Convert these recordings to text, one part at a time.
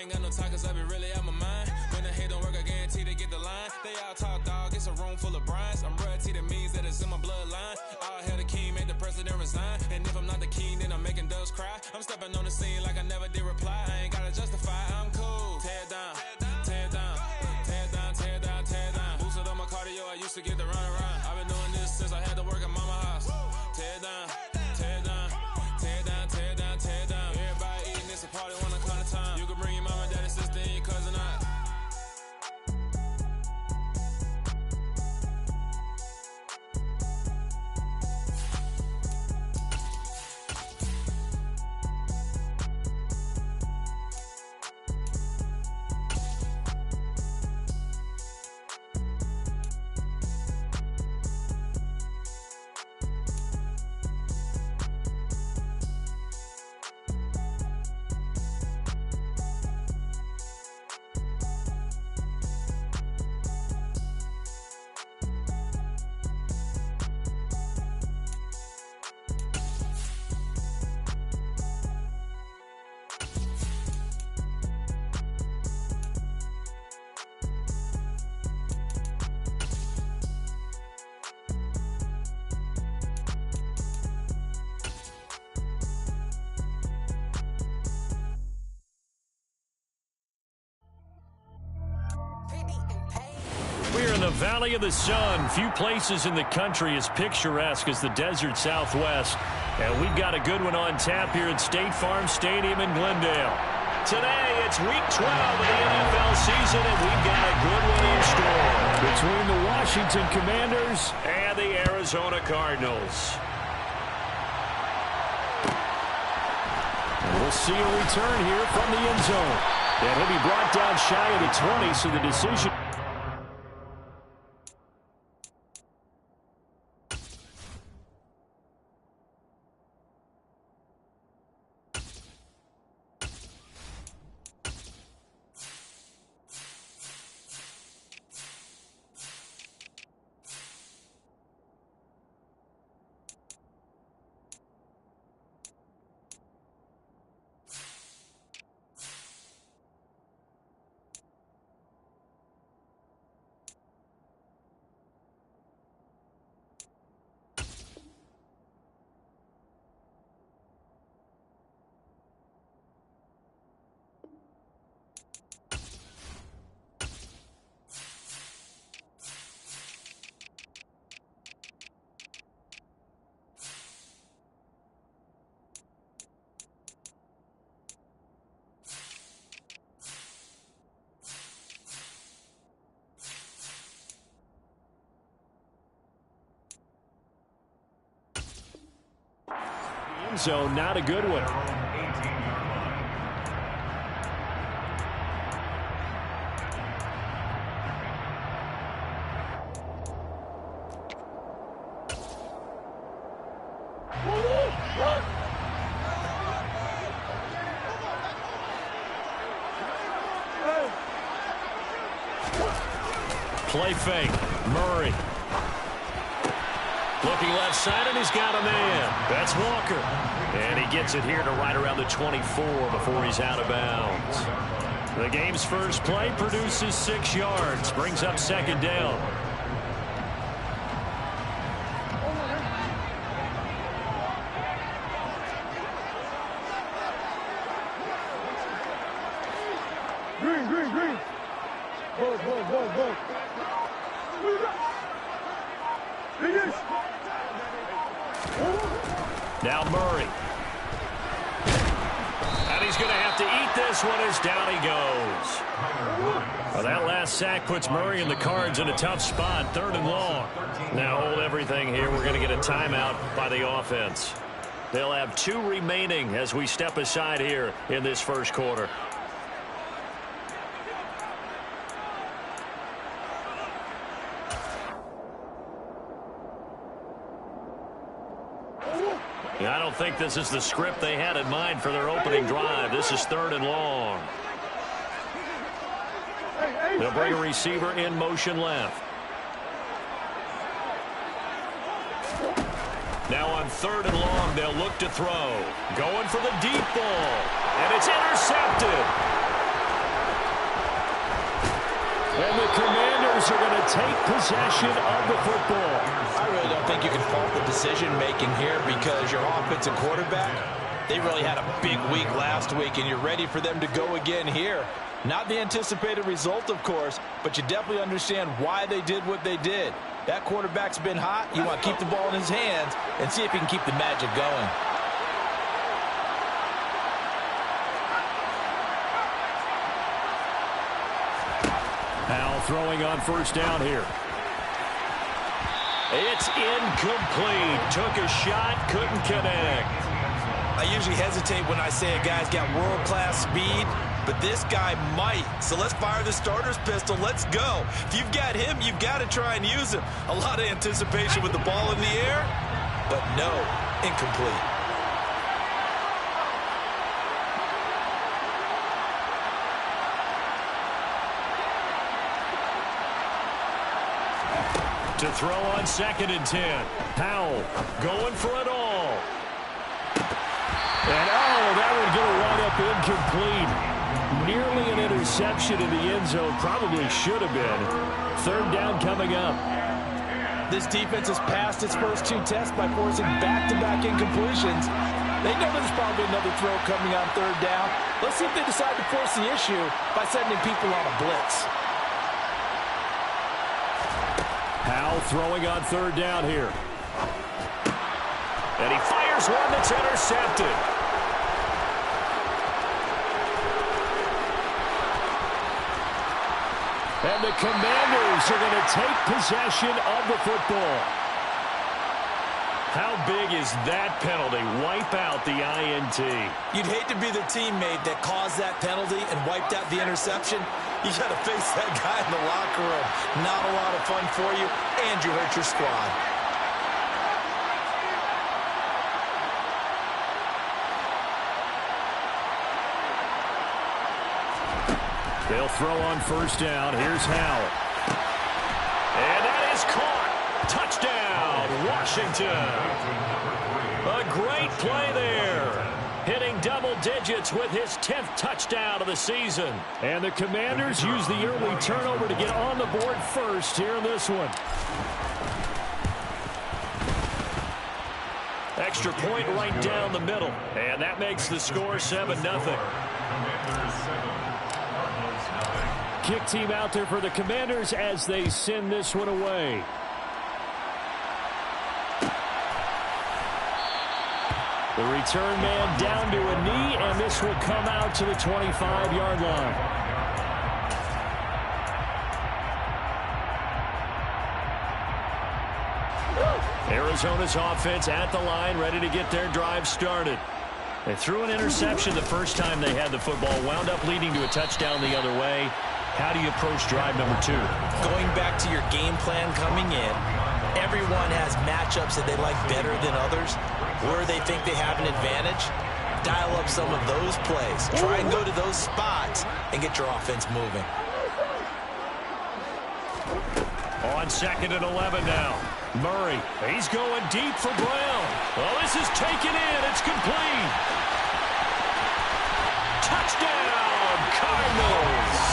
ain't got no time, cause I be really out my mind. When the hate don't work, I guarantee to get the line. They all talk, dog, it's a room full of brines. I'm royalty, that means that it's in my bloodline. All hail the king, make the president resign. And if I'm not the king, then I'm making doves cry. I'm stepping on the scene like I never did reply. I ain't gotta justify, I'm cool. Tear down, tear down, tear down, tear down, tear down. Boosted on my cardio, I used to get the run around. I've been doing this since I had to work at mama house. Tear down, tear down, tear down, tear down, tear down. Everybody eating, it's a party when I come to time. You can bring your mama, daddy, sister, and your cousin out. We're in the Valley of the Sun. Few places in the country as picturesque as the desert Southwest. And we've got a good one on tap here at State Farm Stadium in Glendale. Today, it's Week 12 of the NFL season, and we've got a good one in store between the Washington Commanders and the Arizona Cardinals. And we'll see a return here from the end zone. And he'll be brought down shy of the 20, so the decision... zone, not a good one. Play fake. Murray. Looking left side, and he's got a man. That's Walker. And he gets it here to right around the 24 before he's out of bounds. The game's first play produces 6 yards. Brings up second down. Green. Go. Finish. Now Murray. And he's going to have to eat this one as down he goes. Well, that last sack puts Murray and the Cards in a tough spot, 3rd and long. Now hold everything here. We're going to get a timeout by the offense. They'll have 2 remaining as we step aside here in this first quarter. I don't think this is the script they had in mind for their opening drive. This is 3rd and long. They'll bring a receiver in motion left. Now on 3rd and long, they'll look to throw. Going for the deep ball. And it's intercepted. Commanders are going to take possession of the football. I really don't think you can fault the decision-making here because your offensive quarterback, they really had a big week last week, and you're ready for them to go again here. Not the anticipated result, of course, but you definitely understand why they did what they did. That quarterback's been hot. You want to keep the ball in his hands and see if he can keep the magic going. Now throwing on first down here. It's incomplete. Took a shot, couldn't connect. I usually hesitate when I say a guy's got world-class speed, but this guy might. So let's fire the starter's pistol. Let's go. If you've got him, you've got to try and use him. A lot of anticipation with the ball in the air, but no, incomplete. To throw on 2nd and 10. Powell going for it all. And that would get a run up incomplete. Nearly an interception in the end zone. Probably should have been. 3rd down coming up. This defense has passed its first 2 tests by forcing back-to-back incompletions. They know there's probably another throw coming on 3rd down. Let's see if they decide to force the issue by sending people on a blitz. Powell throwing on 3rd down here. And he fires one that's intercepted. And the Commanders are going to take possession of the football. How big is that penalty? Wipe out the INT. You'd hate to be the teammate that caused that penalty and wiped out the interception. You got to face that guy in the locker room. Not a lot of fun for you, and you hurt your squad. They'll throw on first down. Here's Howell. And that is caught. Touchdown, Washington. A great play there. Hitting double digits with his 10th touchdown of the season. And the Commanders use the early turnover to get on the board first here in this one. Extra point right down the middle. And that makes the score 7-0. Kick team out there for the Commanders as they send this one away. The return man down to a knee, and this will come out to the 25-yard line. Arizona's offense at the line, ready to get their drive started. They threw an interception the first time they had the football, wound up leading to a touchdown the other way. How do you approach drive number 2? Going back to your game plan coming in, everyone has matchups that they like better than others, where they think they have an advantage. Dial up some of those plays. Try and go to those spots and get your offense moving. On 2nd and 11 now. Murray, he's going deep for Brown. Well, this is taken in. It's complete. Touchdown, Cardinals.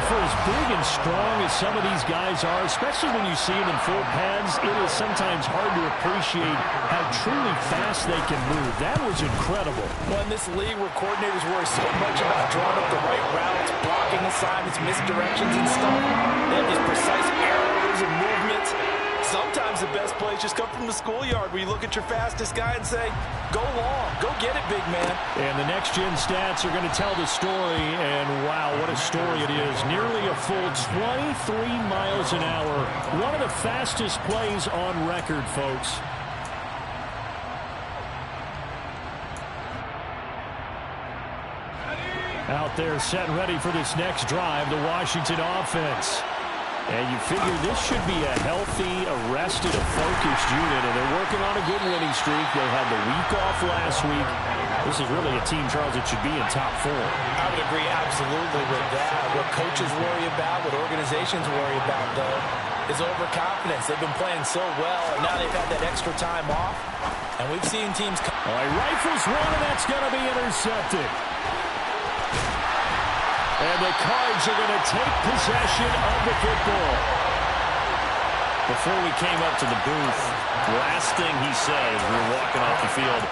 For as big and strong as some of these guys are, especially when you see them in full pads, it is sometimes hard to appreciate how truly fast they can move. That was incredible. Well, in this league where coordinators worry so much about drawing up the right routes, blocking assignments, misdirections and stuff, they have these precise arrows and movements. Sometimes the best plays just come from the schoolyard where you look at your fastest guy and say, go long, go get it, big man. And the next-gen stats are going to tell the story, and wow, what a story it is. Nearly a full 23 miles an hour. One of the fastest plays on record, folks. Out there set and ready for this next drive, the Washington offense. And you figure this should be a healthy, arrested, focused unit, and they're working on a good winning streak. They had the week off last week. This is really a team, Charles, that should be in top 4. I would agree absolutely with that. What coaches worry about, what organizations worry about, though, is overconfidence. They've been playing so well, and now they've had that extra time off, and we've seen teams come. All right, rifles one, and that's going to be intercepted. And the Cards are going to take possession of the football. Before we came up to the booth, the last thing he said as we were walking off the field,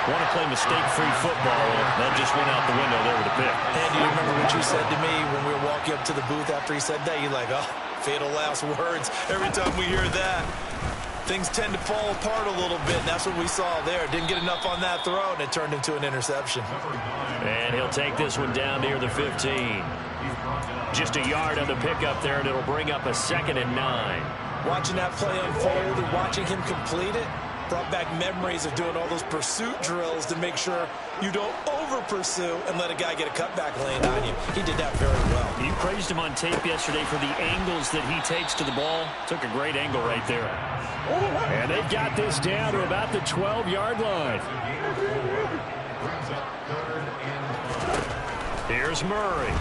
want to play mistake-free football. That just went out the window there with a pick. And do you remember what you said to me when we were walking up to the booth after he said that? You're like, oh, fatal last words. Every time we hear that, things tend to fall apart a little bit, and that's what we saw there. Didn't get enough on that throw, and it turned into an interception. And he'll take this one down near the 15. Just a yard on the pickup there, and it'll bring up a 2nd and 9. Watching that play unfold and watching him complete it brought back memories of doing all those pursuit drills to make sure you don't over-pursue and let a guy get a cutback lane on you. He did that very well. You praised him on tape yesterday for the angles that he takes to the ball. Took a great angle right there. And they've got this down to about the 12-yard line. Here's Murray.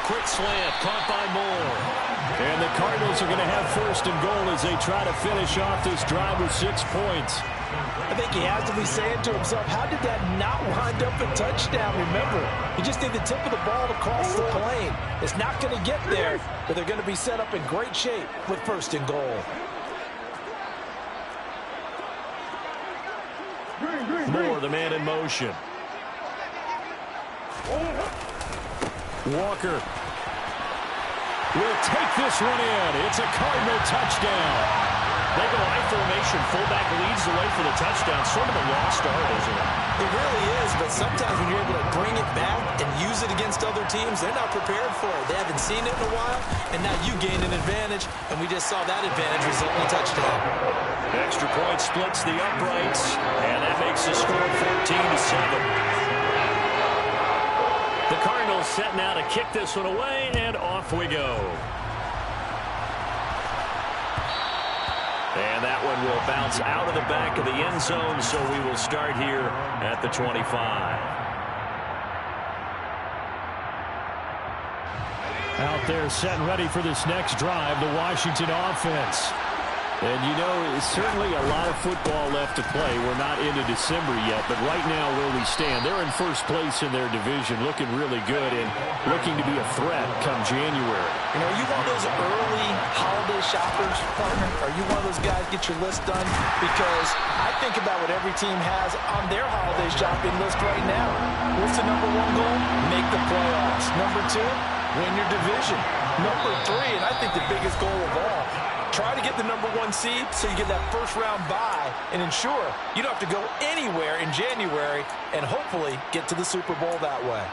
Quick slant, caught by Moore. And the Cardinals are going to have 1st and goal as they try to finish off this drive with 6 points. I think he has to be saying to himself, how did that not wind up a touchdown? Remember, you just need the tip of the ball to cross the plane. It's not going to get there, but they're going to be set up in great shape with 1st and goal. Moore, the man in motion. Walker will take this one in. It's a Cardinal touchdown. They go I formation. Fullback leads the way for the touchdown. Sort of a lost art, isn't it? It really is, but sometimes when you're able to bring it back and use it against other teams, they're not prepared for it. They haven't seen it in a while, and now you gain an advantage, and we just saw that advantage result in a touchdown. Extra point splits the uprights, and that makes the score 14-7. The Cardinals set now to kick this one away, and off we go. And that one will bounce out of the back of the end zone, so we will start here at the 25. Out there set and ready for this next drive, the Washington offense. And, you know, it's certainly a lot of football left to play. We're not into December yet, but right now where we stand, they're in 1st place in their division, looking really good and looking to be a threat come January. You know, are you one of those early holiday shoppers, partner? Are you one of those guys get your list done? Because I think about what every team has on their holiday shopping list right now. What's the #1 goal? Make the playoffs. #2, win your division. #3, and I think the biggest goal of all, try to get the #1 seed so you get that 1st-round bye and ensure you don't have to go anywhere in January and hopefully get to the Super Bowl that way.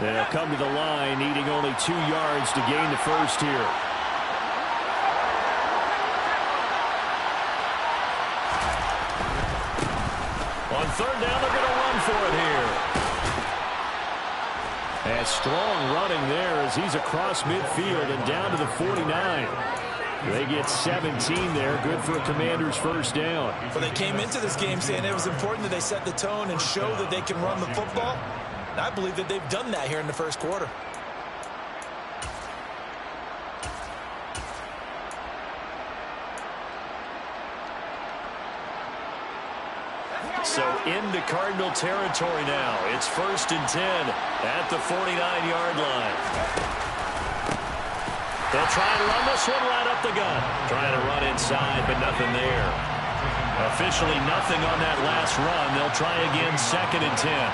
They'll come to the line, needing only 2 yards to gain the 1st here. On 3rd down, they're going to run for it here. And strong running there as he's across midfield and down to the 49. They get 17 there. Good for a Commander's 1st down. Well, they came into this game saying it was important that they set the tone and show that they can run the football. And I believe that they've done that here in the 1st quarter. So into Cardinal territory now. It's 1st and 10 at the 49-yard line. They'll try to run this one right up the gut. Trying to run inside, but nothing there. Officially nothing on that last run. They'll try again 2nd and 10.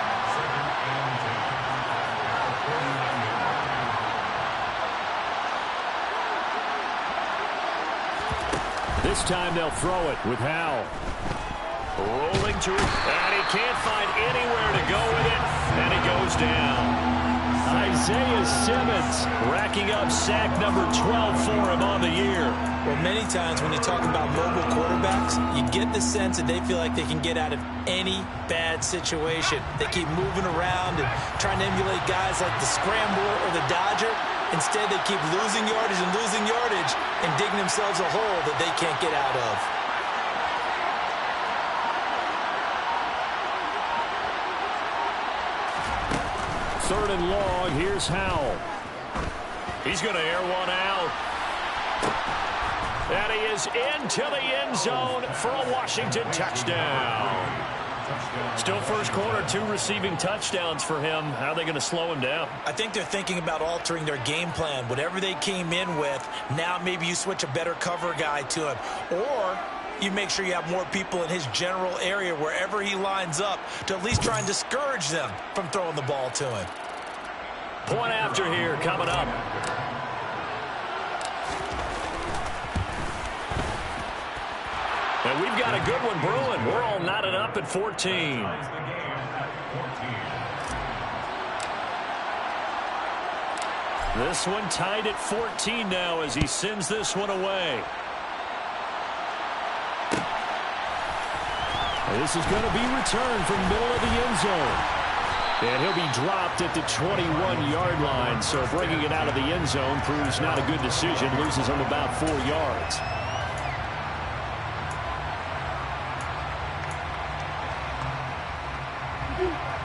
This time they'll throw it with Howell. Rolling to it, and he can't find anywhere to go with it, and he goes down. Isaiah Simmons racking up sack number 12 for him on the year. Well, many times when you talk about mobile quarterbacks, you get the sense that they feel like they can get out of any bad situation. They keep moving around and trying to emulate guys like the Scrambler or the Dodger. Instead, they keep losing yardage and themselves a hole that they can't get out of. 3rd and long. Here's Howell. He's going to air one out. And he is into the end zone for a Washington touchdown. Still first quarter, 2 receiving touchdowns for him. How are they going to slow him down? I think they're thinking about altering their game plan. Whatever they came in with, now maybe you switch a better cover guy to him. Or you make sure you have more people in his general area wherever he lines up to at least try and discourage them from throwing the ball to him. Point after here coming up. And we've got a good one brewing. We're all knotted up at 14. This one tied at 14 now as he sends this one away. This is going to be returned from middle of the end zone. And he'll be dropped at the 21-yard line. So bringing it out of the end zone proves not a good decision. Loses him about 4 yards.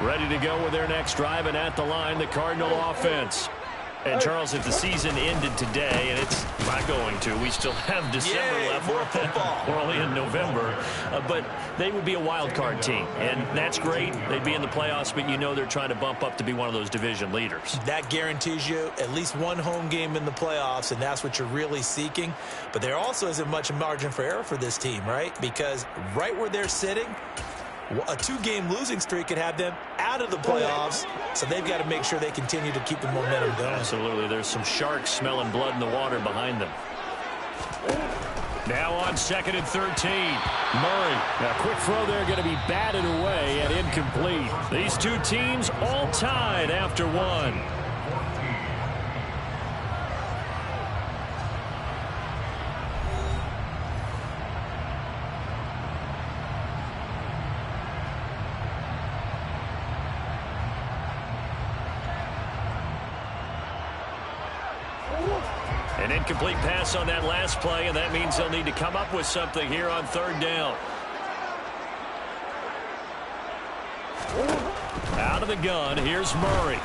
Ready to go with their next drive, and at the line, the Cardinal offense. And, Charles, if the season ended today, and it's not going to, we still have December left. More football. We're only in November. But they would be a wild card team, and that's great. They'd be in the playoffs, but you know they're trying to bump up to be one of those division leaders. That guarantees you at least one home game in the playoffs, and that's what you're really seeking. But there also isn't much margin for error for this team, right? Because right where they're sitting, a 2-game losing streak could have them out of the playoffs, so they've got to make sure they continue to keep the momentum going. Absolutely. There's some sharks smelling blood in the water behind them. Now on 2nd and 13. Murray. A quick throw there going to be batted away and incomplete. These two teams all tied after one. An incomplete pass on that last play, and that means they'll need to come up with something here on 3rd down. Out of the gun, here's Murray.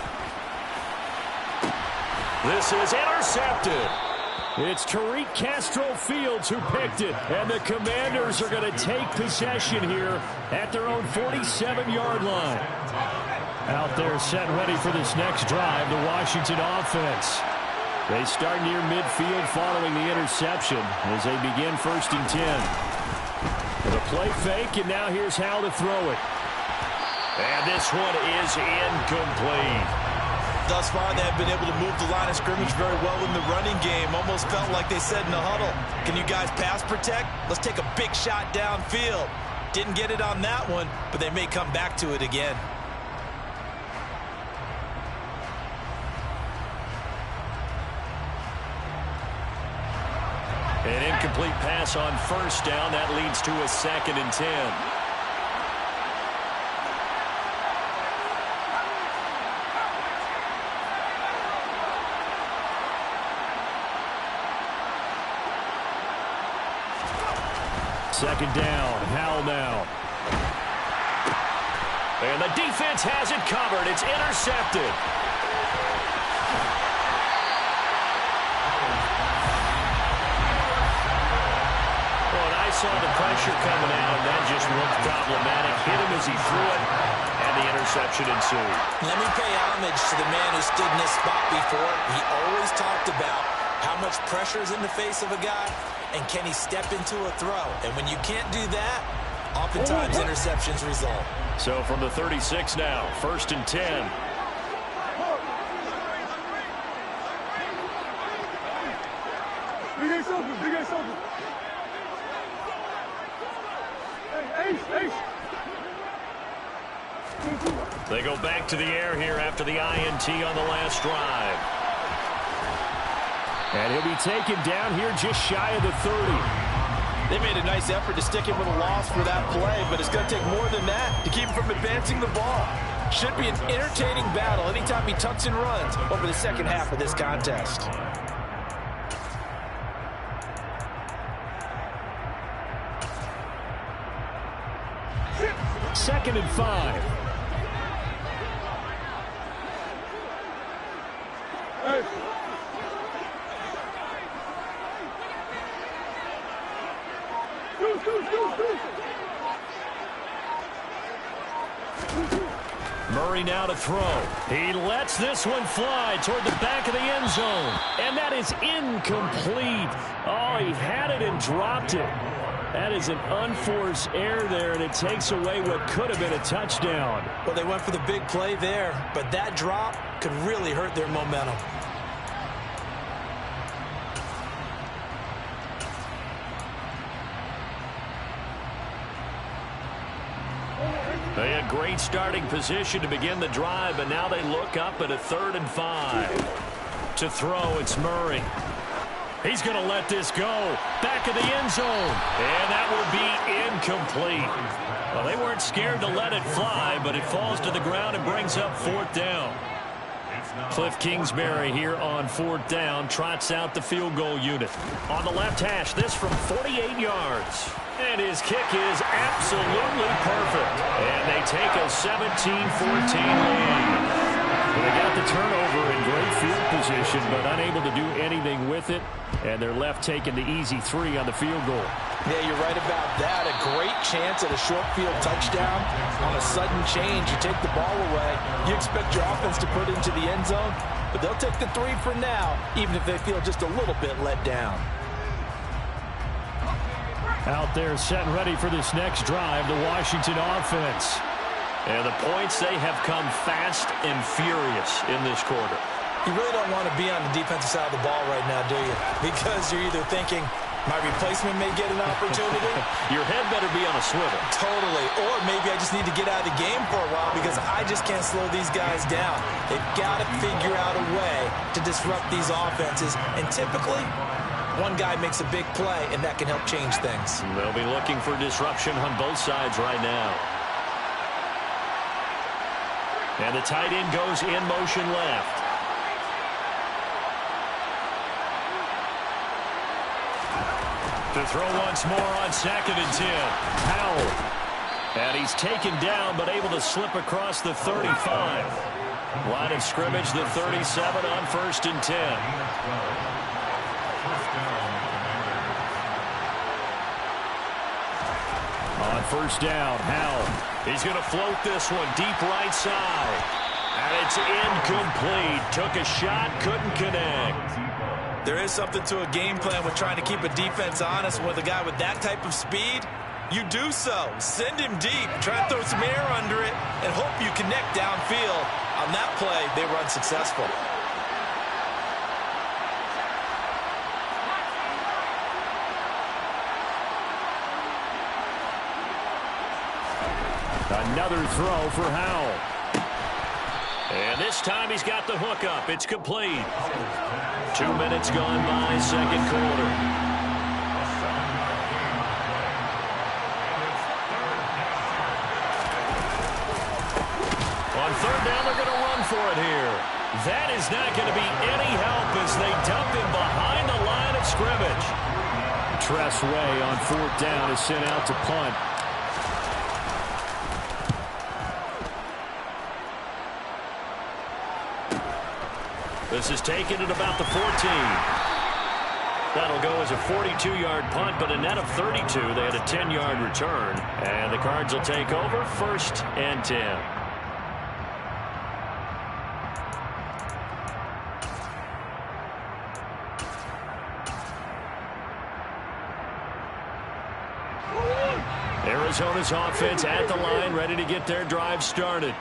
This is intercepted. It's Tariq Castro-Fields who picked it, and the Commanders are going to take possession here at their own 47-yard line. Out there set ready for this next drive, the Washington offense. They start near midfield following the interception as they begin 1st and 10. With a play fake, and now here's how to throw it. And this one is incomplete. Thus far, they have been able to move the line of scrimmage very well in the running game. Almost felt like they said in the huddle, can you guys pass protect? Let's take a big shot downfield. Didn't get it on that one, but they may come back to it again. An incomplete pass on 1st down. That leads to a 2nd and 10. Second down. Howell now. And the defense has it covered. It's intercepted. Saw the pressure coming out, and that just looked problematic. Hit him as he threw it, and the interception ensued. Let me pay homage to the man who stood in this spot before. He always talked about how much pressure is in the face of a guy, and can he step into a throw. And when you can't do that, oftentimes interceptions result. So from the 36 now, 1st and 10. Big Ace open. Ace. They go back to the air here after the INT on the last drive. And he'll be taken down here just shy of the 30. They made a nice effort to stick him with a loss for that play, but it's going to take more than that to keep him from advancing the ball. Should be an entertaining battle anytime he tucks and runs over the second half of this contest. 2nd and 5. Hey. Murray now to throw. He lets this one fly toward the back of the end zone. And that is incomplete. Oh, he had it and dropped it. That is an unforced error there, and it takes away what could have been a touchdown. Well, they went for the big play there, but that drop could really hurt their momentum. They had great starting position to begin the drive, but now they look up at a 3rd and 5. To throw, it's Murray. He's going to let this go. Back of the end zone. And that will be incomplete. Well, they weren't scared to let it fly, but it falls to the ground and brings up 4th down. Cliff Kingsbury here on 4th down trots out the field goal unit. On the left hash, this from 48 yards. And his kick is absolutely perfect. And they take a 17-14 lead. Well, they got the turnover in great field position, but unable to do anything with it. And they're left taking the easy 3 on the field goal. Yeah, you're right about that. A great chance at a short field touchdown. On a sudden change, you take the ball away. You expect your offense to put it into the end zone, but they'll take the 3 for now, even if they feel just a little bit let down. Out there set and ready for this next drive, the Washington offense. And the points, they have come fast and furious in this quarter. You really don't want to be on the defensive side of the ball right now, do you? Because you're either thinking, my replacement may get an opportunity. Your head better be on a swivel. Totally. Or maybe I just need to get out of the game for a while because I just can't slow these guys down. They've got to figure out a way to disrupt these offenses. And typically, one guy makes a big play, and that can help change things. They'll be looking for disruption on both sides right now. And the tight end goes in motion left. To throw once more on 2nd and 10. Howell. And he's taken down, but able to slip across the 35. Line of scrimmage, the 37 on 1st and 10. On 1st down, Howell. He's going to float this one deep right side. And it's incomplete. Took a shot, couldn't connect. There is something to a game plan with trying to keep a defense honest. With a guy with that type of speed, you do so. Send him deep. Try to throw some air under it and hope you connect downfield. On that play, they were unsuccessful. Another throw for Howell. And this time he's got the hook up. It's complete. 2 minutes gone by, 2nd quarter. On 3rd down, they're going to run for it here. That is not going to be any help as they dump him behind the line of scrimmage. Tress Way on 4th down is sent out to punt. This is taken at about the 14. That'll go as a 42-yard punt, but a net of 32. They had a 10-yard return. And the Cards will take over 1st and 10. Arizona's offense at the line, ready to get their drive started.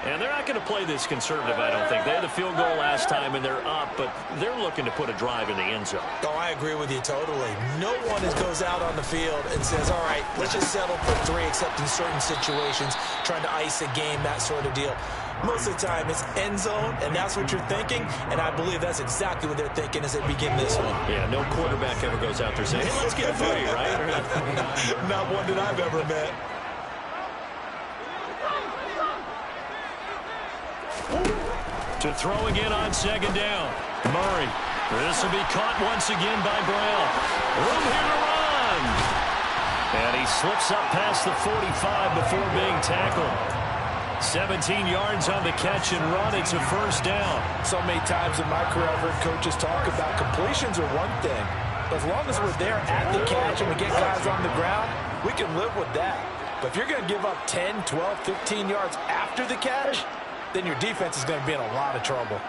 And they're not going to play this conservative, I don't think. They had the field goal last time, and they're up, but they're looking to put a drive in the end zone. Oh, I agree with you totally. No one goes out on the field and says, all right, let's just settle for 3, except in certain situations, trying to ice a game, that sort of deal. Most of the time, it's end zone, and that's what you're thinking, and I believe that's exactly what they're thinking as they begin this one. Yeah, no quarterback ever goes out there saying, hey, let's get 3, right? Not one that I've ever met. To throw again on 2nd down. Murray. This will be caught once again by Brown. Room here to run. And he slips up past the 45 before being tackled. 17 yards on the catch and run. It's a first down. So many times in my career, I've heard coaches talk about completions are one thing. As long as we're there at the catch and we get guys on the ground, we can live with that. But if you're going to give up 10, 12, 15 yards after the catch, then your defense is going to be in a lot of trouble.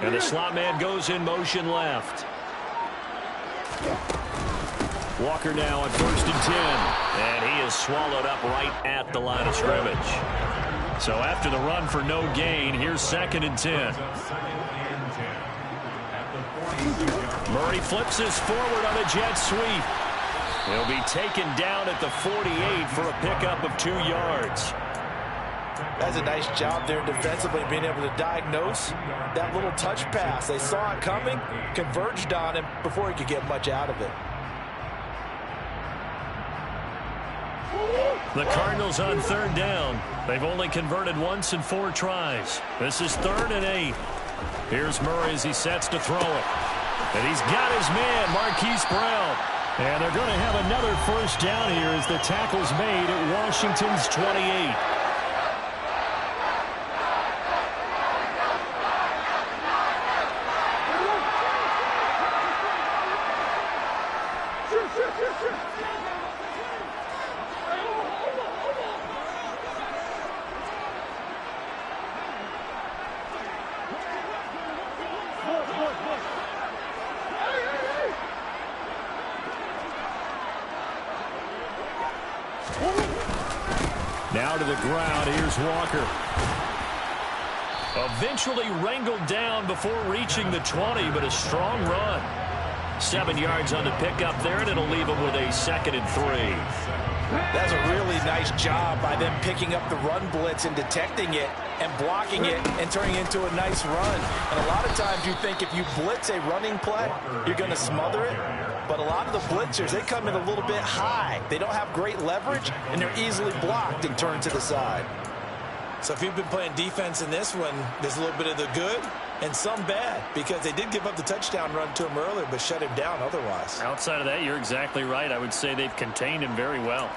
And the slot man goes in motion left. Walker now at 1st and 10. And he is swallowed up right at the line of scrimmage. So after the run for no gain, here's 2nd and 10. Murray flips this forward on a jet sweep. He'll be taken down at the 48 for a pickup of 2 yards. That's a nice job there defensively, being able to diagnose that little touch pass. They saw it coming, converged on him before he could get much out of it. The Cardinals on 3rd down. They've only converted once in 4 tries. This is 3rd and 8. Here's Murray as he sets to throw it. And he's got his man, Marquise Brown. And they're going to have another first down here as the tackle's made at Washington's 28. Now to the ground, here's Walker. Eventually wrangled down before reaching the 20, but a strong run. 7 yards on the pickup there, and it'll leave him with a 2nd and 3. That's a really nice job by them picking up the run blitz and detecting it and blocking it and turning it into a nice run. And a lot of times you think if you blitz a running play, you're going to smother it. But a lot of the blitzers, they come in a little bit high. They don't have great leverage, and they're easily blocked and turned to the side. So if you've been playing defense in this one, there's a little bit of the good and some bad, because they did give up the touchdown run to him earlier but shut him down otherwise. Outside of that, you're exactly right. I would say they've contained him very well.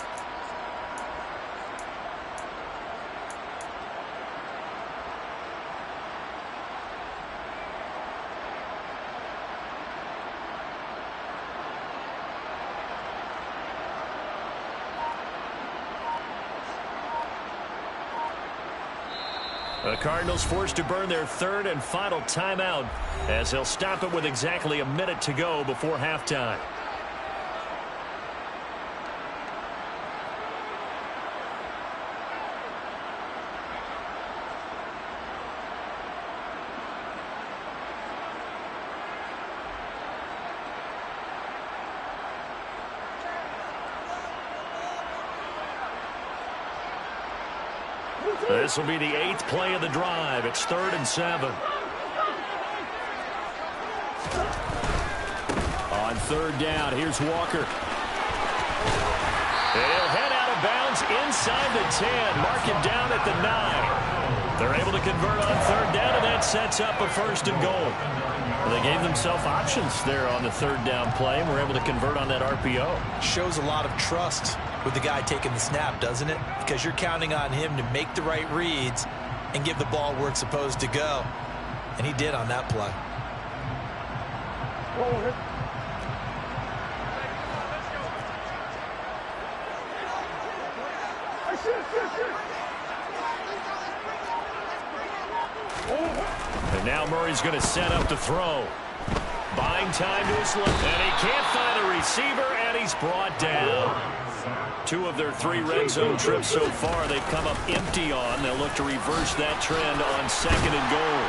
The Cardinals forced to burn their 3rd and final timeout as they'll stop it with exactly a minute to go before halftime. This will be the 8th play of the drive. It's 3rd and 7. On 3rd down, here's Walker. He'll head out of bounds inside the 10. Mark him down at the 9. They're able to convert on 3rd down, and that sets up a 1st and goal. Well, they gave themselves options there on the 3rd down play, and were able to convert on that RPO. Shows a lot of trust with the guy taking the snap, doesn't it? Because you're counting on him to make the right reads and give the ball where it's supposed to go. And he did on that play. And now Murray's going to set up to throw. Buying time to his left. And he can't find a receiver, and he's brought down. 2 of their 3 red zone trips so far they've come up empty on. They'll look to reverse that trend on 2nd and goal.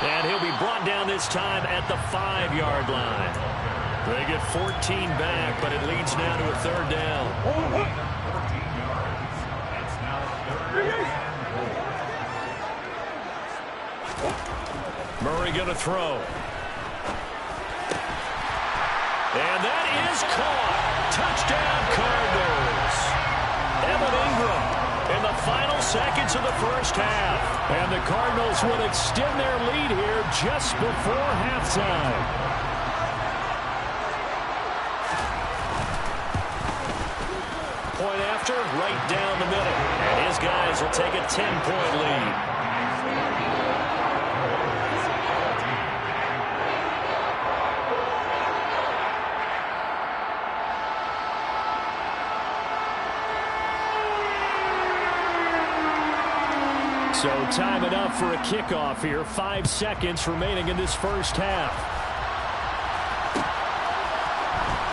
And he'll be brought down this time at the 5-yard line. They get 14 back, but it leads now to a 3rd down. Murray going to throw. And that is caught. Touchdown, Cardinals. Evan Ingram in the final seconds of the first half. And the Cardinals would extend their lead here just before halftime. point after, right down the middle. And his guys will take a 10-point lead. So time it up for a kickoff here. 5 seconds remaining in this first half.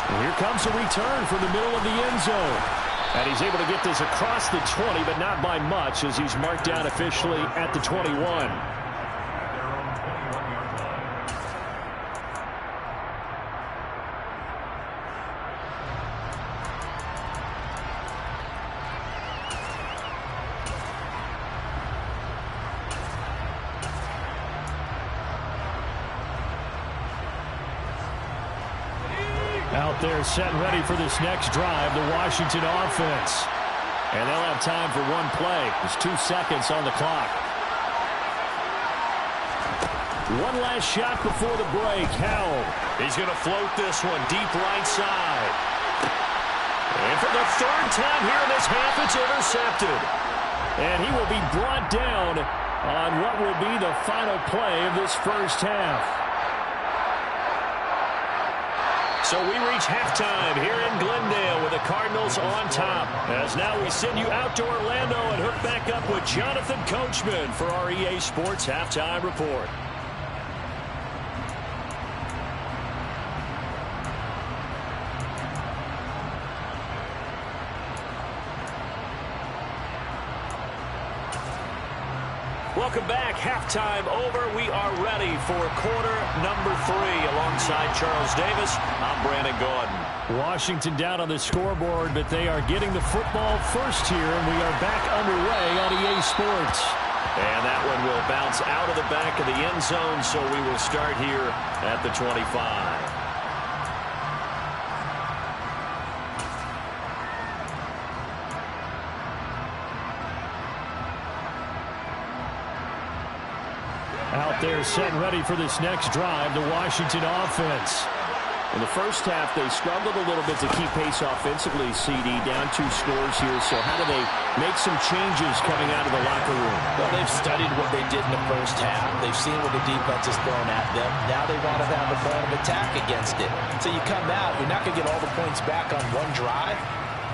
And here comes a return from the middle of the end zone. And he's able to get this across the 20, but not by much, as he's marked down officially at the 21. Out there set and ready for this next drive, the Washington offense. And they'll have time for one play. There's 2 seconds on the clock. One last shot before the break. Howell. He's going to float this one deep right side. And for the third time here in this half, it's intercepted. And he will be brought down on what will be the final play of this first half. So we reach halftime here in Glendale with the Cardinals on top. As now we send you out to Orlando and hook back up with Jonathan Coachman for our EA Sports Halftime Report. Welcome back. Halftime over. We are ready for quarter number 3 alongside Charles Davis. I'm Brandon Gordon. Washington down on the scoreboard, but they are getting the football first here, and we are back underway on EA Sports. And that one will bounce out of the back of the end zone, so we will start here at the 25. Out there set and ready for this next drive, the Washington offense. In the first half, they struggled a little bit to keep pace offensively, CD, down 2 scores here. So how do they make some changes coming out of the locker room? Well, they've studied what they did in the first half. They've seen what the defense has thrown at them. Now they want to have a plan of attack against it. So you come out, you're not going to get all the points back on one drive,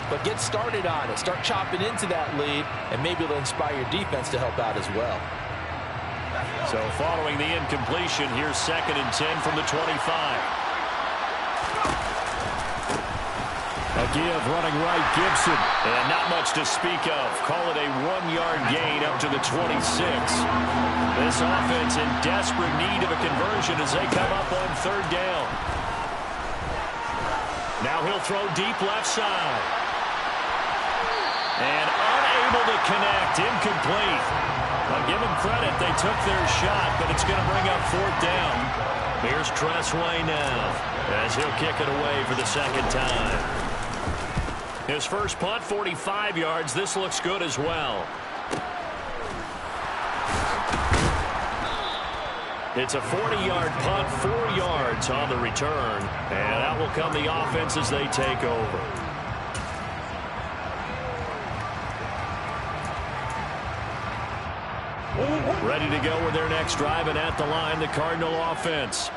but get started on it. Start chopping into that lead, and maybe it'll inspire your defense to help out as well. So following the incompletion, here's 2nd and 10 from the 25. A give running right, Gibson. And not much to speak of. Call it a 1-yard gain up to the 26. This offense in desperate need of a conversion as they come up on 3rd down. Now he'll throw deep left side. And unable to connect, incomplete. I'll give them credit. They took their shot, but it's going to bring up 4th down. Here's Tressway now as he'll kick it away for the 2nd time. His first punt, 45 yards. This looks good as well. It's a 40-yard punt, 4 yards on the return. And out will come the offense as they take over. Ready to go with their next drive, and at the line, the Cardinal offense.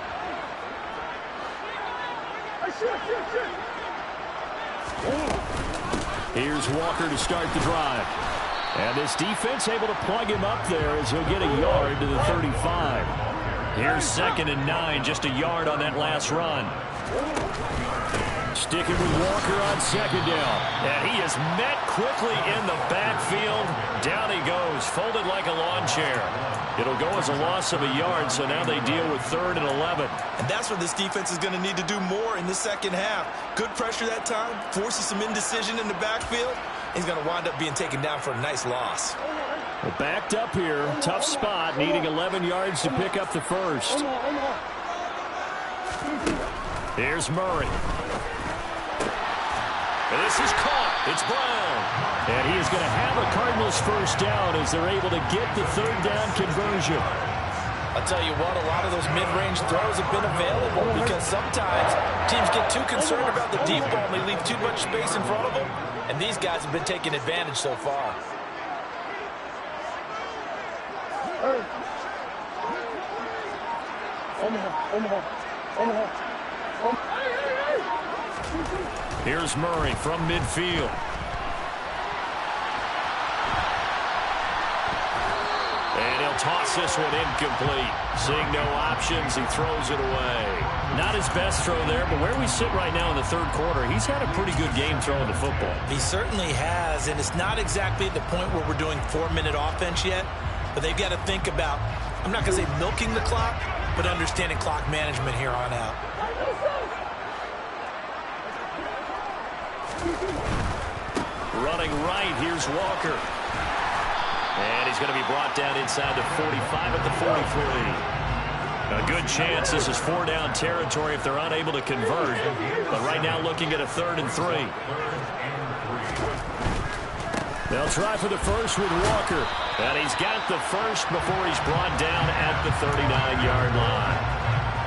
Here's Walker to start the drive. And this defense able to plug him up there as he'll get a yard to the 35. Here's 2nd and 9, just a yard on that last run. Sticking with Walker on 2nd down. And he is met quickly in the backfield. Down he goes, folded like a lawn chair. It'll go as a loss of a yard, so now they deal with 3rd and 11. And that's where this defense is going to need to do more in the second half. Good pressure that time, forces some indecision in the backfield. He's going to wind up being taken down for a nice loss. Well, backed up here, tough spot, needing 11 yards to pick up the first. Here's Murray. And this is caught. It's Brown. And he is going to have a Cardinals first down as they're able to get the 3rd down conversion. I'll tell you what, a lot of those mid-range throws have been available because sometimes teams get too concerned about the deep ball and they leave too much space in front of them. And these guys have been taking advantage so far. Here's Murray from midfield. And he'll toss this one incomplete. Seeing no options, he throws it away. Not his best throw there, but where we sit right now in the third quarter, he's had a pretty good game throwing the football. He certainly has, and it's not exactly at the point where we're doing 4-minute offense yet, but they've got to think about, I'm not going to say milking the clock, but understanding clock management here on out. Running right, here's Walker. And he's going to be brought down inside the 45 at the 43. A good chance this is 4-down territory if they're unable to convert. But right now looking at a 3rd and 3. They'll try for the first with Walker. And he's got the first before he's brought down at the 39-yard line.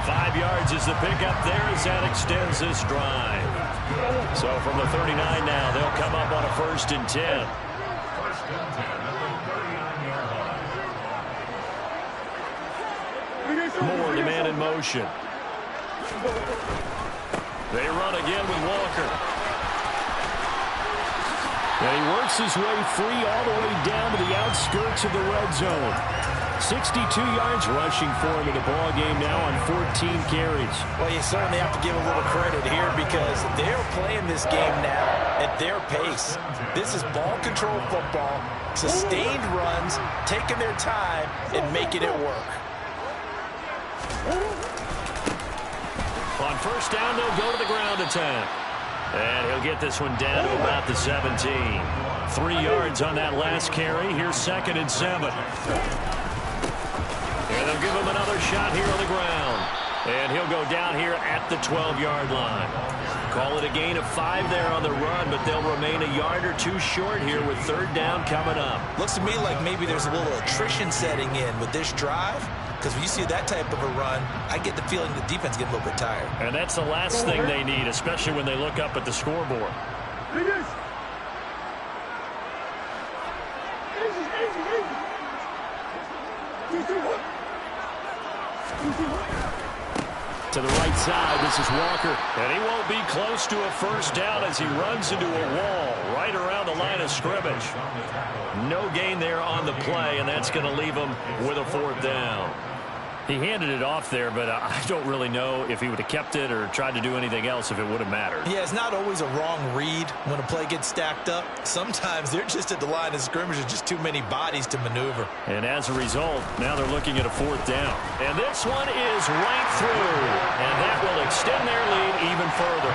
5 yards is the pickup there as that extends this drive. So from the 39 now, they'll come up on a 1st and 10. Moore, the man in motion. They run again with Walker. And he works his way free all the way down to the outskirts of the red zone. 62 yards rushing for him in the ball game now on 14 carries. Well, you certainly have to give a little credit here because they're playing this game now at their pace. This is ball control football, sustained runs, taking their time and making it work. On 1st down, they'll go to the ground attack. And he'll get this one down to about the 17. 3 yards on that last carry. Here's 2nd and 7. And they'll give him another shot here on the ground. And he'll go down here at the 12-yard line. Call it a gain of 5 there on the run, but they'll remain a yard or 2 short here with 3rd down coming up. Looks to me like maybe there's a little attrition setting in with this drive. Because when you see that type of a run, I get the feeling the defense gets a little bit tired. And that's the last thing they need, especially when they look up at the scoreboard. To the right side, this is Walker. And he won't be close to a 1st down as he runs into a wall right around the line of scrimmage. No gain there on the play, and that's going to leave him with a 4th down. He handed it off there, but I don't really know if he would have kept it or tried to do anything else if it would have mattered. Yeah, it's not always a wrong read when a play gets stacked up. Sometimes they're just at the line of scrimmage with just too many bodies to maneuver. And as a result, now they're looking at a 4th down. And this one is right through. And that will extend their lead even further.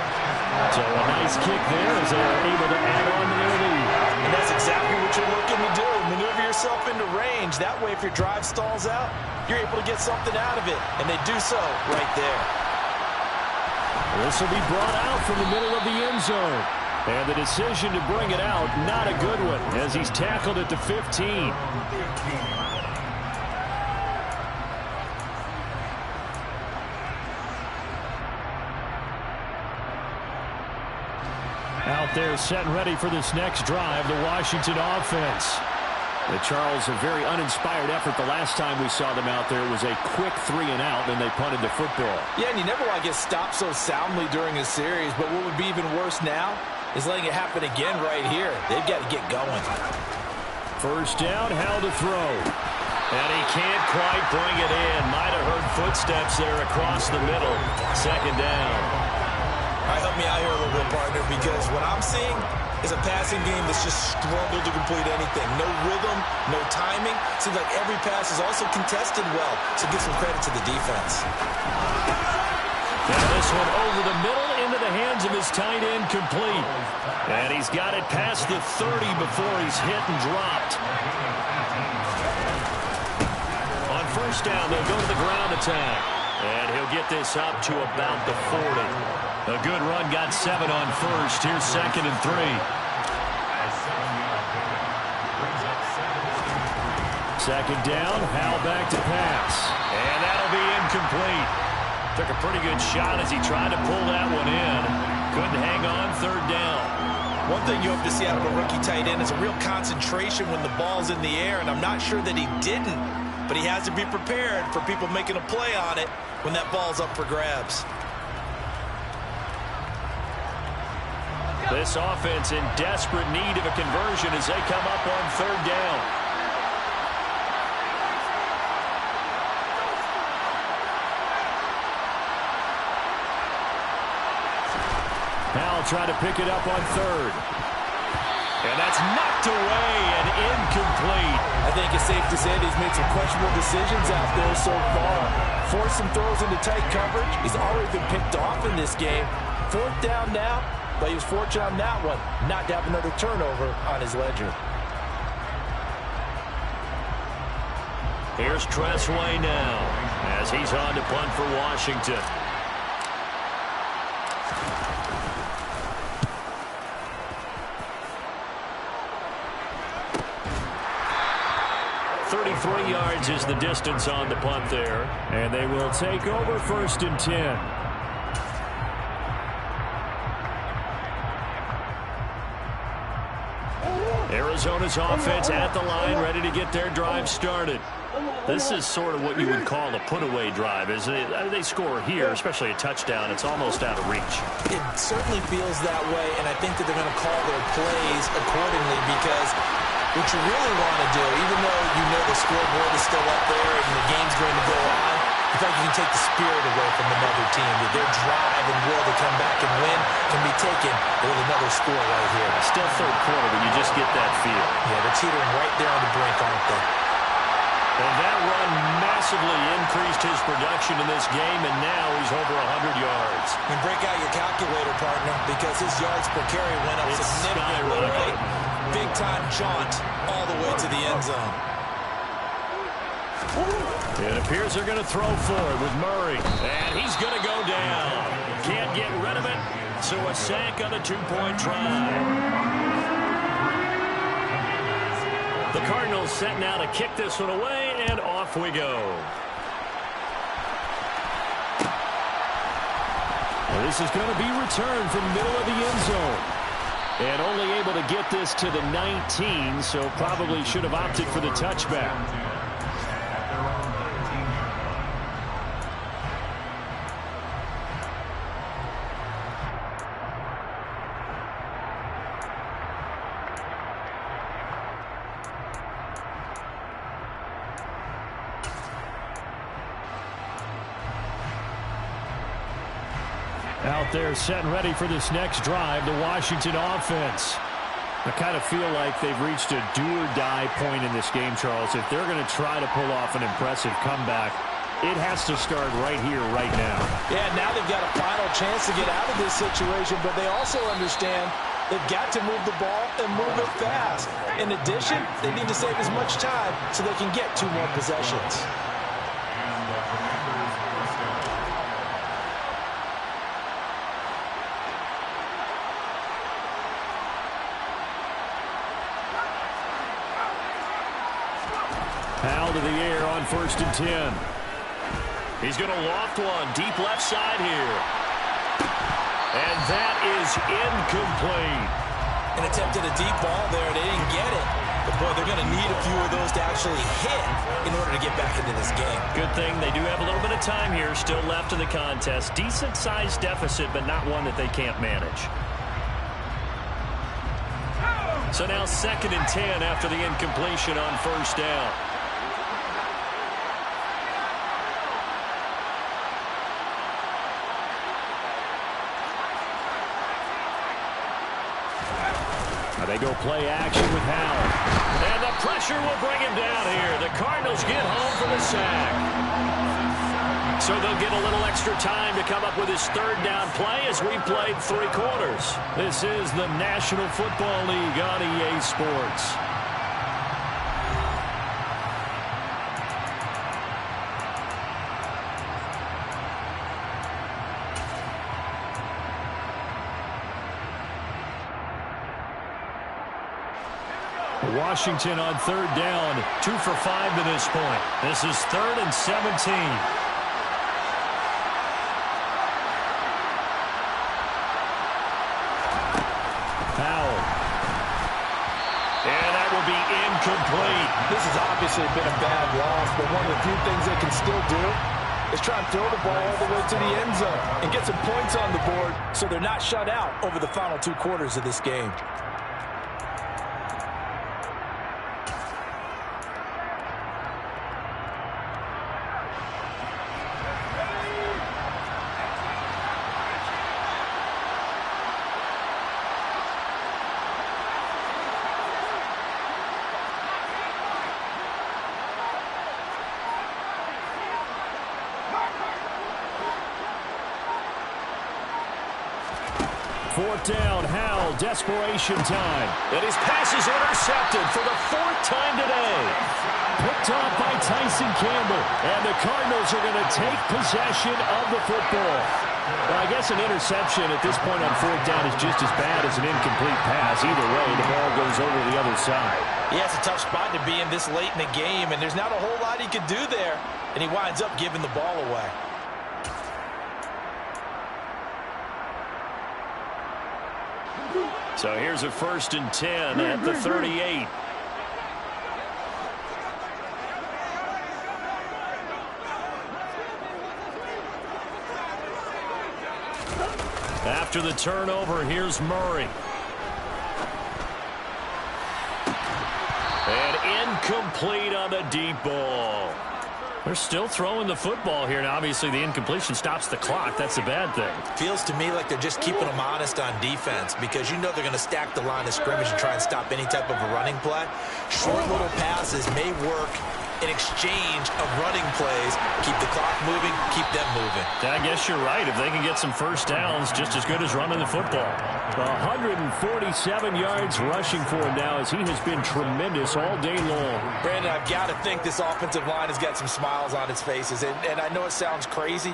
So a nice kick there as they are able to add on to their lead. And that's exactly what you're looking to do. Maneuver yourself into range. That way, if your drive stalls out, you're able to get something out of it. And they do so right there. This will be brought out from the middle of the end zone. And the decision to bring it out, not a good one, as he's tackled at the 15. Out there set and ready for this next drive, the Washington offense. Charles, a very uninspired effort the last time we saw them out there. It was a quick 3-and-out, then they punted the football. Yeah, and you never want to get stopped so soundly during a series, but what would be even worse now is letting it happen again right here. They've got to get going. 1st down, how to throw. And he can't quite bring it in. Might have heard footsteps there across the middle. 2nd down. All right, help me out here a little bit, partner, because what I'm seeing is a passing game that's just struggled to complete anything. No rhythm, no timing. Seems like every pass is also contested well, so give some credit to the defense. And this one over the middle into the hands of his tight end complete. And he's got it past the 30 before he's hit and dropped. On 1st down, they'll go to the ground attack. And he'll get this up to about the 40. A good run, got 7 on 1st. Here's 2nd and 3. 2nd down, Howell back to pass. And that'll be incomplete. Took a pretty good shot as he tried to pull that one in. Couldn't hang on 3rd down. One thing you hope to see out of a rookie tight end is a real concentration when the ball's in the air, and I'm not sure that he didn't, but he has to be prepared for people making a play on it when that ball's up for grabs. This offense in desperate need of a conversion as they come up on third down. Now try to pick it up on third. And that's knocked away and incomplete. I think it's safe to say that he's made some questionable decisions out there so far. Forced some throws into tight coverage. He's already been picked off in this game. Fourth down now, but he was fortunate on that one not to have another turnover on his ledger. Here's Tressway now as he's on to punt for Washington. 33 yards is the distance on the punt there. And they will take over 1st and 10. Arizona's offense at the line, ready to get their drive started. This is sort of what you would call a put-away drive, isn't it? They score here, especially a touchdown. It's almost out of reach. It certainly feels that way, and I think that they're going to call their plays accordingly because what you really want to do, even though you know the scoreboard is still up there and the game's going to go on, you feel like you can take the spirit away from another team. That their drive and will to come back and win can be taken with another score right here. Still third quarter, but you just get that feel. Yeah, they're teetering right there on the brink, aren't they? And that run massively increased his production in this game, and now he's over 100 yards. And break out your calculator, partner, because his yards per carry went up significantly. Right? Big-time jaunt all the way to the end zone. It appears they're going to throw for it with Murray. And he's going to go down. Can't get rid of it, so a sack on a two-point try. The Cardinals set now to kick this one away, and off we go. Well, this is going to be returned from the middle of the end zone. And only able to get this to the 19, so probably should have opted for the touchback. Out there set and ready for this next drive, the Washington offense. I kind of feel like they've reached a do-or-die point in this game, Charles. If they're going to try to pull off an impressive comeback, it has to start right here, right now. Yeah, now they've got a final chance to get out of this situation, but they also understand they've got to move the ball and move it fast. In addition, they need to save as much time so they can get 2 more possessions. Powell to the air on 1st and 10. He's going to loft one deep left side here. And that is incomplete. An attempt at a deep ball there. They didn't get it. But, boy, they're going to need a few of those to actually hit in order to get back into this game. Good thing they do have a little bit of time here still left in the contest. Decent-sized deficit, but not one that they can't manage. So now 2nd and 10 after the incompletion on 1st down. They go play action with Howell. And the pressure will bring him down here. The Cardinals get home for the sack. So they'll get a little extra time to come up with his 3rd down play as we played 3 quarters. This is the National Football League on EA Sports. Washington on 3rd down, 2 for 5 to this point. This is 3rd and 17. Powell incomplete. This has obviously been a bad loss, but one of the few things they can still do is try and throw the ball all the way to the end zone and get some points on the board so they're not shut out over the final 2 quarters of this game. Fourth down, Howell, desperation time. And his pass is intercepted for the 4th time today. Picked off by Tyson Campbell. And the Cardinals are going to take possession of the football. Well, I guess an interception at this point on 4th down is just as bad as an incomplete pass. Either way, the ball goes over the other side. Yeah, it's a tough spot to be in this late in the game, and there's not a whole lot he could do there. And he winds up giving the ball away. So here's a 1st and 10 at the 38. After the turnover, here's Murray. And incomplete on the deep ball. They're still throwing the football here. Now, obviously, the incompletion stops the clock. That's a bad thing. Feels to me like they're just keeping them honest on defense because you know they're going to stack the line of scrimmage and try and stop any type of a running play. Short little passes may work in exchange of running plays. Keep the clock moving, keep them moving. I guess you're right. If they can get some first downs, just as good as running the football. 147 yards rushing for him now as he has been tremendous all day long. Brandon, I've got to think this offensive line has got some smiles on its faces. And I know it sounds crazy,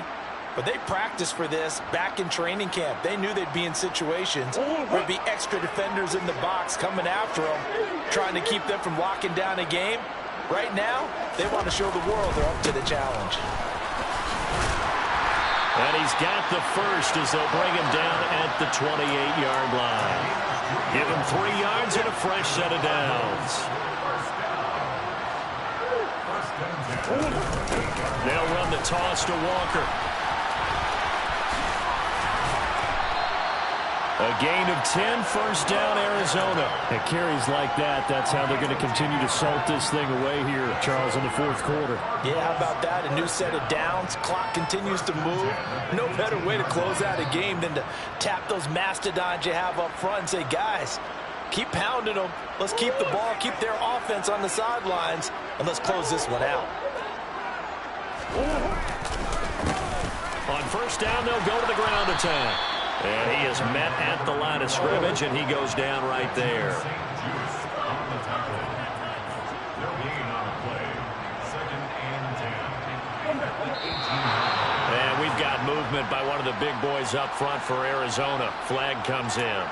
but they practiced for this back in training camp. They knew they'd be in situations where there'd be extra defenders in the box coming after them, trying to keep them from locking down a game. Right now, they want to show the world they're up to the challenge. And he's got the first as they'll bring him down at the 28-yard line. Give him 3 yards and a fresh set of downs. They'll run the toss to Walker. A gain of 10, first down, Arizona. It carries like that. That's how they're going to continue to salt this thing away here, Charles, in the 4th quarter. Yeah, how about that? A new set of downs. Clock continues to move. No better way to close out a game than to tap those mastodons you have up front and say, guys, keep pounding them. Let's keep the ball, keep their offense on the sidelines, and let's close this one out. On first down, they'll go to the ground attack. And he is met at the line of scrimmage, and he goes down right there. And we've got movement by one of the big boys up front for Arizona. Flag comes in.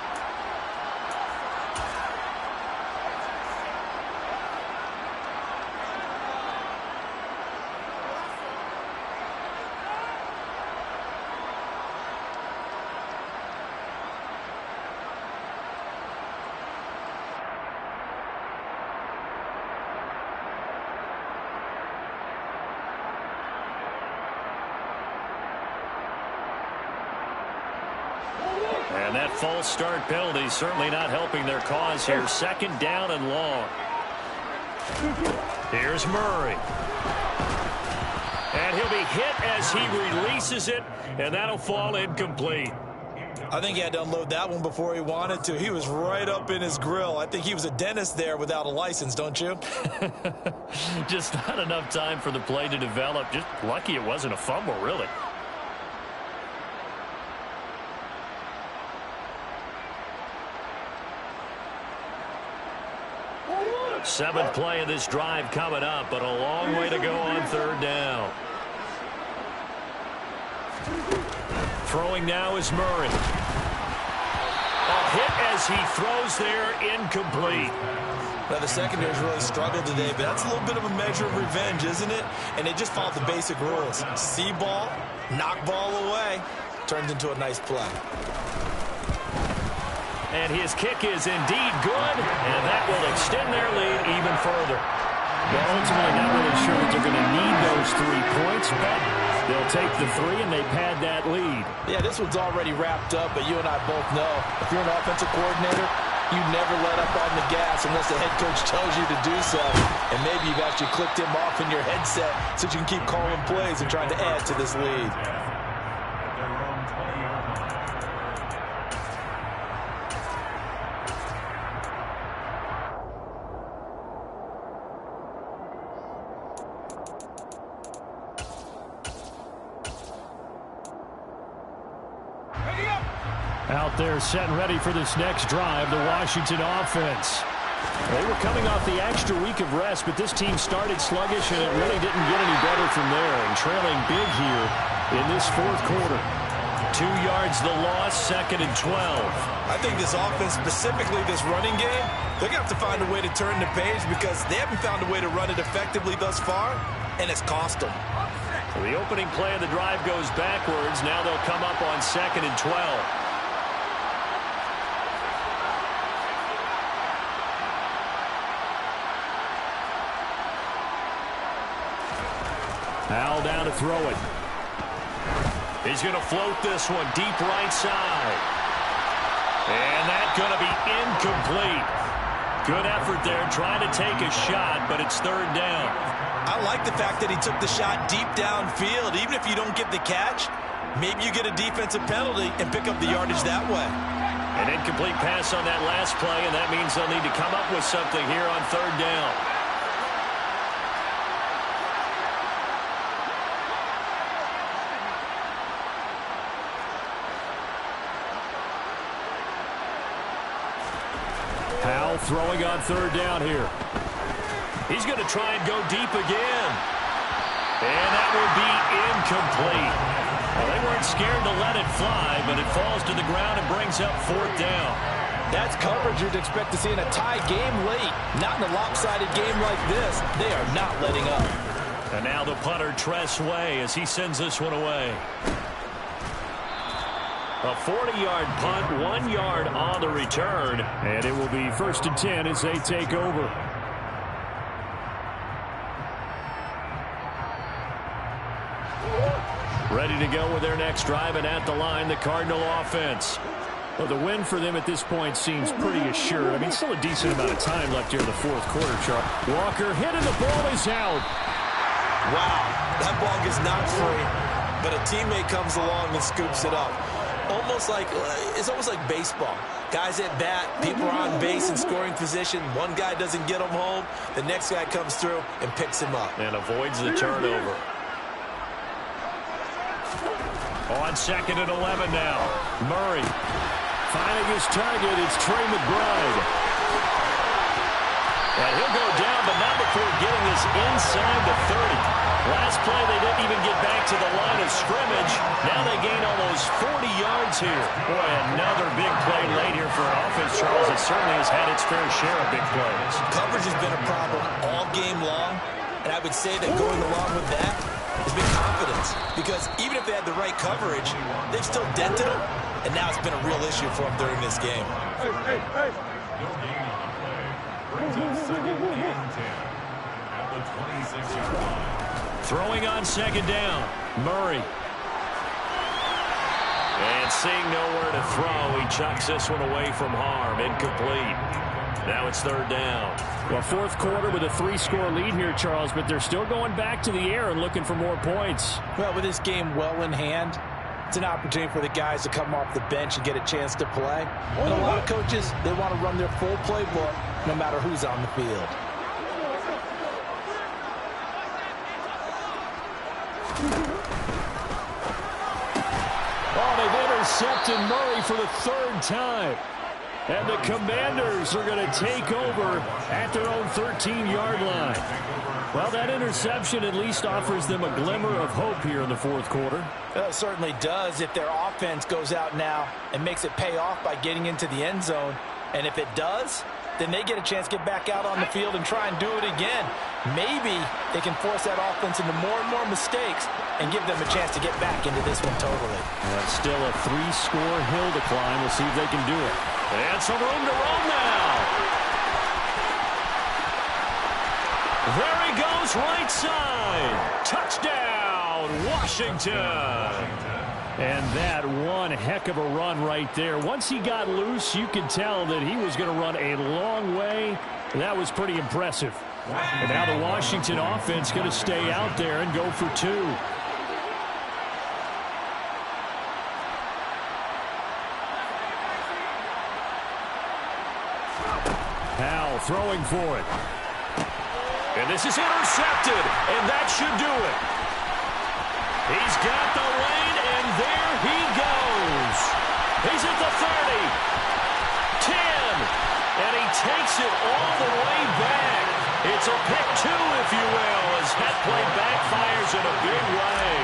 And that false start penalty certainly not helping their cause here. 2nd down and long. Here's Murray. And he'll be hit as he releases it, and that'll fall incomplete. I think he had to unload that one before he wanted to. He was right up in his grill. I think he was a dentist there without a license, don't you? Just not enough time for the play to develop. Just lucky it wasn't a fumble, really. 7th play of this drive coming up, but a long way to go on 3rd down. Throwing now is Murray. A hit as he throws there, incomplete. Now, the secondary's really struggled today, but that's a little bit of a measure of revenge, isn't it? And they just followed the basic rules. See ball, knock ball away, turns into a nice play. And his kick is indeed good, and that will extend their lead even further. Well, ultimately, not really sure that they're going to need those 3 points, but they'll take the 3, and they pad that lead. Yeah, this one's already wrapped up, but you and I both know if you're an offensive coordinator, you never let up on the gas unless the head coach tells you to do so. And maybe you've actually clicked him off in your headset so you can keep calling plays and trying to add to this lead. Out there set and ready for this next drive, the Washington offense. They were coming off the extra week of rest, but this team started sluggish, and it really didn't get any better from there, and trailing big here in this fourth quarter. 2 yards the loss, 2nd and 12. I think this offense, specifically this running game, they're going to have to find a way to turn the page because they haven't found a way to run it effectively thus far, and it's cost them. The opening play of the drive goes backwards. Now they'll come up on 2nd and 12. Al down to throw it. He's going to float this one deep right side. And that's going to be incomplete. Good effort there trying to take a shot, but it's 3rd down. I like the fact that he took the shot deep downfield. Even if you don't get the catch, maybe you get a defensive penalty and pick up the yardage that way. An incomplete pass on that last play, and that means they'll need to come up with something here on 3rd down. Powell throwing on 3rd down here. He's going to try and go deep again. And that will be incomplete. Well, they weren't scared to let it fly, but it falls to the ground and brings up 4th down. That's coverage you'd expect to see in a tie game late. Not in a lopsided game like this. They are not letting up. And now the punter, Tress Way, as he sends this one away. A 40-yard punt, 1 yard on the return. And it will be 1st and 10 as they take over. Ready to go with their next drive, and at the line, the Cardinal offense. Well, the win for them at this point seems pretty assured. I mean, still a decent amount of time left here in the 4th quarter, Charles. Walker hit, and the ball is out. Wow, that ball gets knocked free, but a teammate comes along and scoops it up. It's almost like baseball. Guys at bat, people are on base in scoring position. One guy doesn't get him home. The next guy comes through and picks him up. And avoids the turnover. On 2nd and 11 now. Murray finding his target. It's Trey McBride. And he'll go down, but not before getting this inside the 30. Last play, they didn't even get back to the line of scrimmage. Now they gain almost 40 yards here. Boy, another big play late here for an offense, Charles. It certainly has had its fair share of big plays. Coverage has been a problem all game long, and I would say that going along with that has been confidence. Because even if they had the right coverage, they've still dented them, and now it's been a real issue for them during this game. Hey. Throwing on 2nd down, Murray. And seeing nowhere to throw, he chucks this one away from harm. Incomplete. Now it's 3rd down. Well, 4th quarter with a 3-score lead here, Charles, but they're still going back to the air and looking for more points. Well, with this game well in hand, it's an opportunity for the guys to come off the bench and get a chance to play. And a lot of coaches, they want to run their full playbook no matter who's on the field. Oh, they've intercepted Murray for the 3rd time. And the Commanders are going to take over at their own 13-yard line. Well, that interception at least offers them a glimmer of hope here in the 4th quarter. Well, it certainly does if their offense goes out now and makes it pay off by getting into the end zone. And if it does, then they get a chance to get back out on the field and try and do it again. Maybe they can force that offense into more and more mistakes and give them a chance to get back into this one totally. Still a 3-score hill to climb. We'll see if they can do it. And some room to roam now. There he goes, right side. Touchdown, Washington. And that one heck of a run right there. Once he got loose, you could tell that he was going to run a long way. That was pretty impressive. And now the Washington offense going to stay out there and go for two. Powell throwing for it. And this is intercepted, and that should do it. He's got the lane, and there he goes. He's at the 30, 10, and he takes it all the way back. It's a pick two, if you will, as that play backfires in a big way.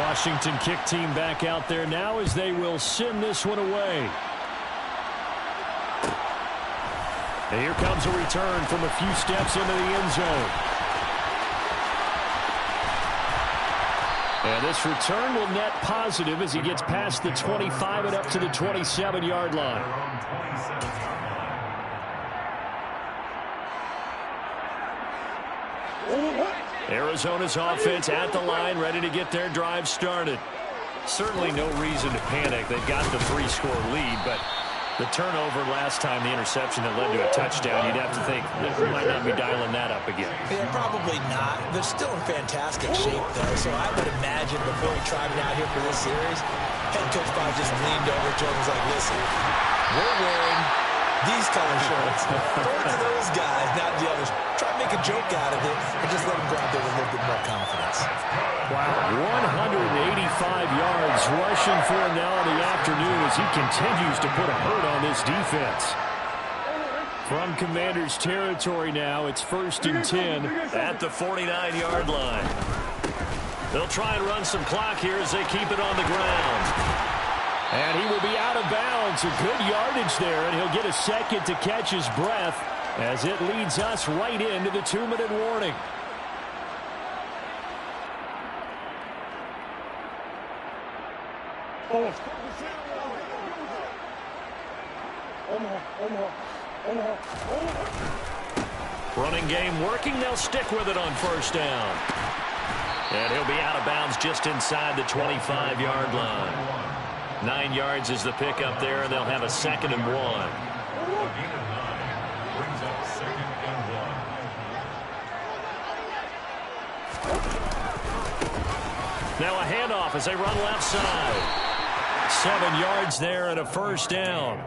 Washington kick team back out there now as they will send this one away. And here comes a return from a few steps into the end zone. And this return will net positive as he gets past the 25 and up to the 27-yard line. Arizona's offense at the line, ready to get their drive started. Certainly no reason to panic. They've got the 3-score lead, but the turnover last time, the interception that led to a touchdown, you'd have to think they might not be dialing that up again. Yeah, probably not. They're still in fantastic shape, though, so I would imagine before he tried it out here for this series, head coach probably just leaned over to him and was like, listen, we're wearing these color shirts. Throw it to those guys, not the others. Try to make a joke out of it and just let them go out there with a little bit more confidence. Wow, 185 yards rushing for him now in the afternoon as he continues to put a hurt on this defense. From Commanders territory now, it's 1st and 10 at the 49-yard line. They'll try and run some clock here as they keep it on the ground. And he will be out of bounds. A good yardage there, and he'll get a second to catch his breath as it leads us right into the 2-minute warning. Running game working. They'll stick with it on 1st down. And he'll be out of bounds just inside the 25-yard line. 9 yards is the pickup there, and they'll have a 2nd and 1. Now a handoff as they run left side. 7 yards there and a 1st down.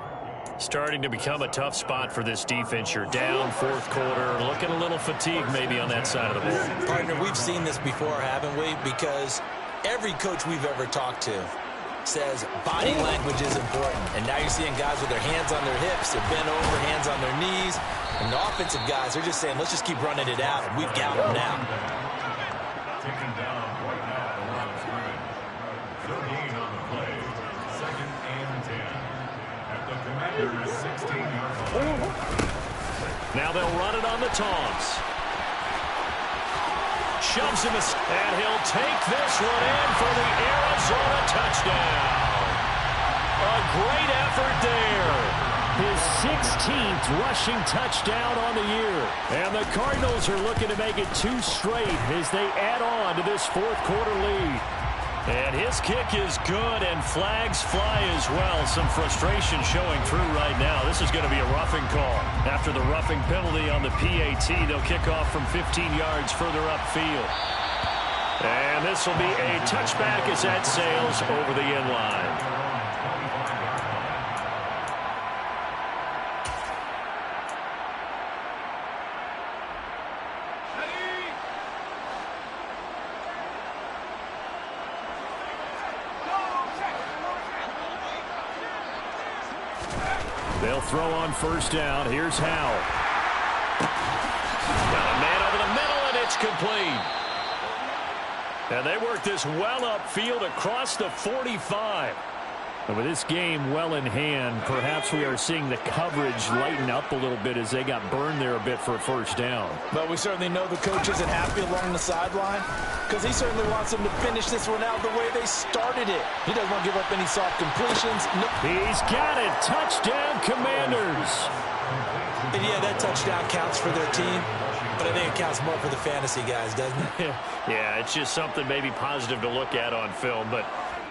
Starting to become a tough spot for this defense. You're down 4th quarter, looking a little fatigued maybe on that side of the ball. Partner, we've seen this before, haven't we? Because every coach we've ever talked to says body language is important. And now you're seeing guys with their hands on their hips, they're bent over, hands on their knees. And the offensive guys, they're just saying, let's just keep running it out, and we've got them now. Taken down right at the line of scrimmage. 13 on the play. 2nd and 10. At the Commanders' 16-yard line. Now they'll run it on the toss. Shoves him, and he'll take this one in for the Arizona touchdown. A great effort there. His 16th rushing touchdown on the year. And the Cardinals are looking to make it 2 straight as they add on to this 4th quarter lead. And his kick is good, and flags fly as well. Some frustration showing through right now. This is going to be a roughing call. After the roughing penalty on the PAT, they'll kick off from 15 yards further upfield. And this will be a touchback as that sails over the end line. They'll throw on 1st down. Here's Howell. Got a man over the middle, and it's complete. And they work this well upfield across the 45. And with this game well in hand, perhaps we are seeing the coverage lighten up a little bit as they got burned there a bit for a first down. But we certainly know the coach isn't happy along the sideline because he certainly wants them to finish this one out the way they started it. He doesn't want to give up any soft completions. No. He's got it. Touchdown, Commanders. And yeah, that touchdown counts for their team, but I think it counts more for the fantasy guys, doesn't it? Yeah, it's just something maybe positive to look at on film, but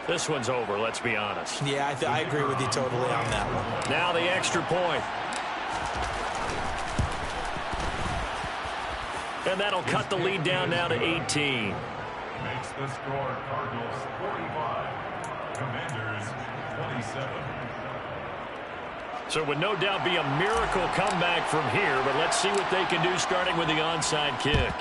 this one's over, let's be honest. Yeah, I agree with you totally on that one. Now the extra point. And that'll cut the lead down now to 18. Makes the score Cardinals 45, Commanders 27. So it would no doubt be a miracle comeback from here, but let's see what they can do starting with the onside kick.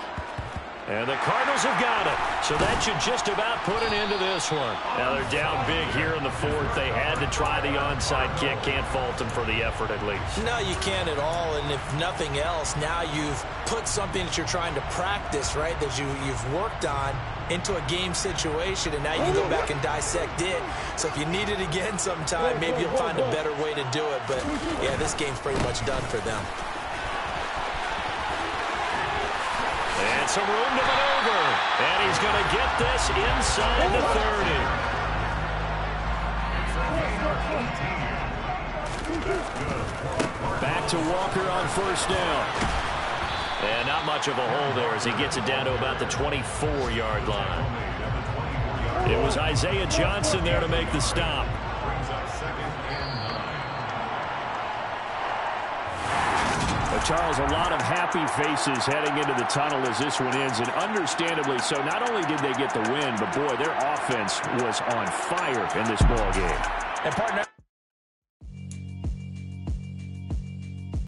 And the Cardinals have got it. So that should just about put an end to this one. Now they're down big here in the fourth. They had to try the onside kick. Can't fault them for the effort at least. No, you can't at all. And if nothing else, now you've put something that you're trying to practice, right, that you've worked on into a game situation, and now you go back and dissect it. So if you need it again sometime, maybe you'll find a better way to do it. But, yeah, this game's pretty much done for them. And some room to maneuver. And he's going to get this inside the 30. Back to Walker on first down. And not much of a hole there as he gets it down to about the 24-yard line. It was Isaiah Johnson there to make the stop. Charles, a lot of happy faces heading into the tunnel as this one ends, and understandably so. Not only did they get the win, but boy, their offense was on fire in this ball game. And partner